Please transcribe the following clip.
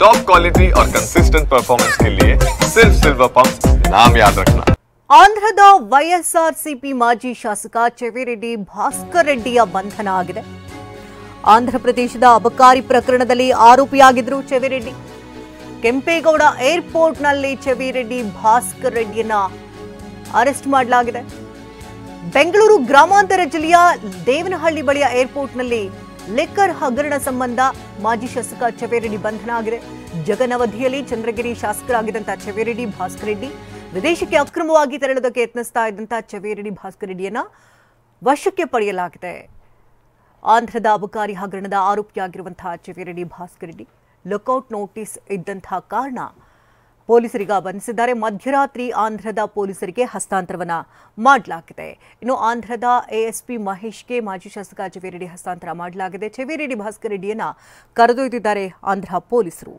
Top quality और consistent performance के लिए सिर्फ सिल्वर पंप नाम याद रखना। ಆಂಧ್ರದ ವೈಎಸ್ಆರ್ಸಿಪಿ ಮಾಜಿ ಶಾಸಕ ಚೆವಿರೆಡ್ಡಿ ಭಾಸ್ಕರ್ ರೆಡ್ಡಿಯ ಬಂಧನ ಆಗಿದೆ. ಆಂಧ್ರಪ್ರದೇಶದ ಅಬಕಾರಿ ಪ್ರಕರಣದಲ್ಲಿ ಆರೋಪಿಯಾಗಿದ್ದರು ಚೆವಿರೆಡ್ಡಿ. ಕೆಂಪೇಗೌಡ ಏರ್ಪೋರ್ಟ್ನಲ್ಲಿ ಚೆವಿರೆಡ್ಡಿ ಭಾಸ್ಕರ್ ರೆಡ್ಡಿಯನ್ನ ಅರೆಸ್ಟ್ ಮಾಡಲಾಗಿದೆ. ಬೆಂಗಳೂರು ಗ್ರಾಮಾಂತರ ಜಿಲ್ಲೆಯ ದೇವನಹಳ್ಳಿ ಬಳಿಯ ಏರ್ಪೋರ್ಟ್ನಲ್ಲಿ ಲಿಕ್ಕರ್ ಹಗರಣ ಸಂಬಂಧ ಮಾಜಿ ಶಾಸಕ ಚೆವಿರೆಡ್ಡಿ ಬಂಧನ ಆಗಿದೆ. ಜಗನವಧಿಯಲ್ಲಿ ಚಂದ್ರಗಿರಿ ಶಾಸಕರಾಗಿದ್ದಂಥ ಚೆವಿರೆಡ್ಡಿ ಭಾಸ್ಕರ್ ರೆಡ್ಡಿ ವಿದೇಶಕ್ಕೆ ಅಕ್ರಮವಾಗಿ ತೆರಳುವುದಕ್ಕೆ ಯತ್ನಿಸ್ತಾ ಇದ್ದಂಥ ಚೆವಿರೆಡ್ಡಿ ಭಾಸ್ಕರ್ ರೆಡ್ಡಿಯನ್ನ ವಶಕ್ಕೆ ಪಡೆಯಲಾಗಿದೆ. ಆಂಧ್ರದ ಅಬಕಾರಿ ಹಗರಣದ ಆರೋಪಿಯಾಗಿರುವಂತಹ ಚೆವಿರೆಡ್ಡಿ ಭಾಸ್ಕರ್ ರೆಡ್ಡಿ ಲುಕೌಟ್ ನೋಟಿಸ್ ಇದ್ದಂತಹ ಕಾರಣ ಪೊಲೀಸರಿಗೆ ಬಂಧಿಸಿದ್ದಾರೆ. ಮಧ್ಯರಾತ್ರಿ ಆಂಧ್ರದ ಪೊಲೀಸರಿಗೆ ಹಸ್ತಾಂತರವನ್ನ ಮಾಡಲಾಗಿದೆ. ಇನ್ನು ಆಂಧ್ರದ ಎಎಸ್ಪಿ ಮಹೇಶ್ಗೆ ಮಾಜಿ ಶಾಸಕ ಚೆವಿರೆಡ್ಡಿ ಹಸ್ತಾಂತರ ಮಾಡಲಾಗಿದೆ. ಚೆವಿರೆಡ್ಡಿ ಭಾಸ್ಕರ್ ರೆಡ್ಡಿಯನ್ನ ಕರೆದೊಯ್ದಿದ್ದಾರೆ ಆಂಧ್ರ ಪೊಲೀಸರು.